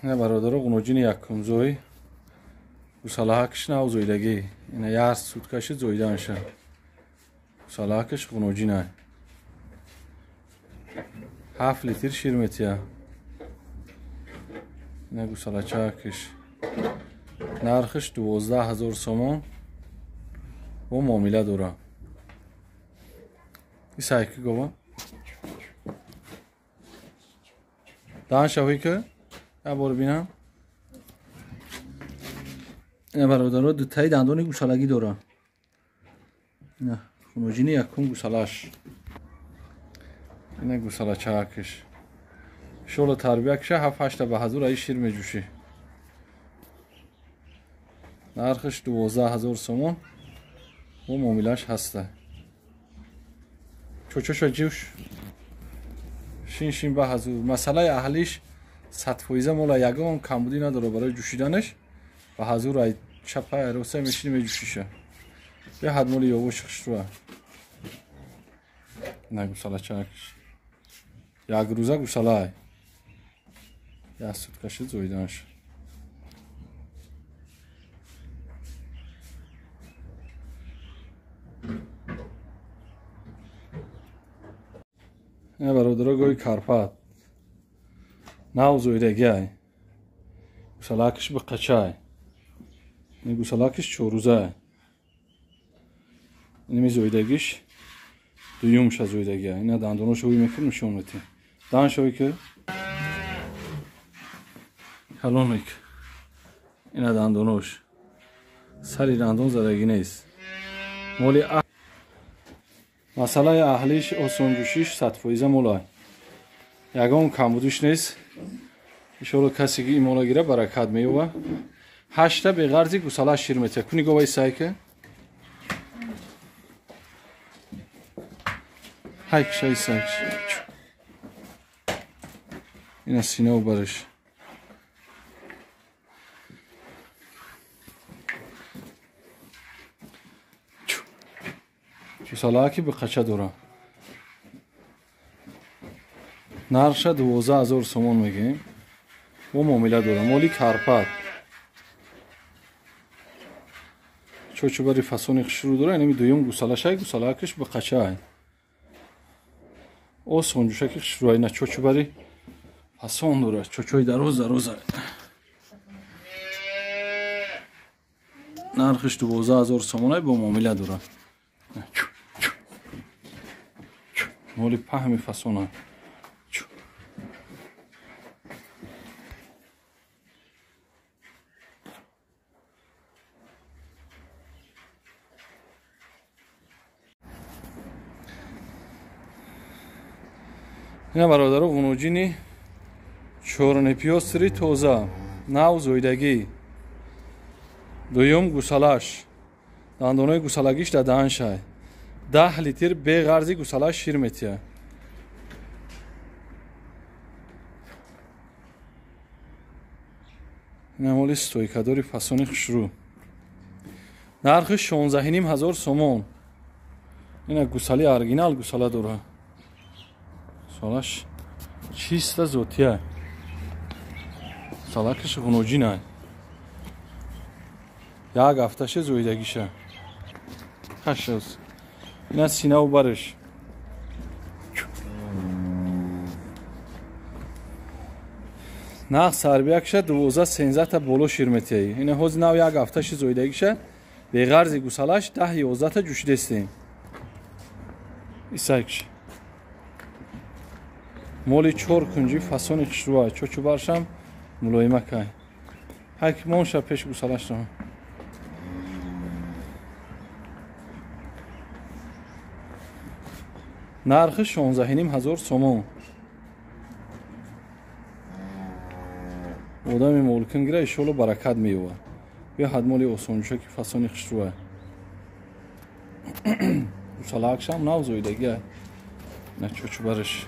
نه برادر قنوجین یکم زوی گوسالاکش نه زویدگی اینه یه سودکش زویدانشه گوسالاکش قنوجینه 7 لیتر شیرمتیه اینه گوسالاچاکش نرخش 12,000 سومون و معامله دوره این سایکی گوه دانشوی که بارو بینم اینه برادر دو تایی دندون گوسالگی دوره اینه قنوجین یکم گوسالاش اینه گوسالاچاکش شغل تربیه کشه 7-8 به حضور ای شیر میجوشی نرخش 12,000 سومون و معاملهش هسته چوچوش جوش شین به حضور مسئله اهلیش 100% مولا یگم کمبودی نداره برای جوشیدنش و حضور ای چپه روسه میشینی میجوشیشه یه حد مولی یووش خشتوه نه گوسالاچاکش یک روزه گوسالای یه سودکش زویدانش اینه برادر گوی کارپات ناو زویدگی های گوسالاکش به قچه های این گوسالاکش 4 روزه های اینه می زویدگیش دویومش زویدگی های اینه دندونوش اوی میکن نشون میتیم دانشوی که کلونیک اینه دندونوش سری دندون زدگی نیست مولی مسئله اهلیش و سنجوشیش 100% مولای یکم کمبودش نیست ایشالله کسی که این مولا گیره برکت میوه 8 به غرضی گوسالا شیر میته کنی گوی سایکه هایک شای سایک این سینه و برش گوسالا که به قچه دوره نرخش 12,000 سومون میگیم و معامله دوره مولی کارپات چوچو بری فسونی خشرو دوره اینمی دویم گوسالاش های گوسالاکش به قچه های او سونجوشه که خشرو های نه چوچو بری فسون دوره چوچوی دروز نرخش 12,000 سومون های با معامله دوره مولی پهمی فسون های اینه برادر قنوجینی چورنپیوستری توزا ناو زویدگی دویم گوسالاش دندونای گوسالگیش در دهنش 10 لیتر به غرضی گوسالاش شیر میتیه اینه مولی ستویکادوری فسونی خشرو نرخش 16,500 سومون اینه گوسالی ارگینال گوسالا دوره سالاش چیست زوتیه سالاکش قنوجینه یک هفتهش زویدگیشه خشوز اینه سینه و برش نخ سربیکشه 12-13 تا بولو شیرمتیه اینه حوز نو یک هفتهش زویدگیشه به غرض گوسالاش 10-11 تا جوشیده استیم ایسایکش مولی 4 کنجی فسونی خشروه چوچو برشم ملایمه که حکمون شب پیش گوسالاش رو نرخ 16,500 سومون آدمی مولکن گیره ایشالله برکت میوه بیا حد مولی اوسونجوشه که فسونی خشروه گوسالا اکشم نو زویدگیه نه چوچو برش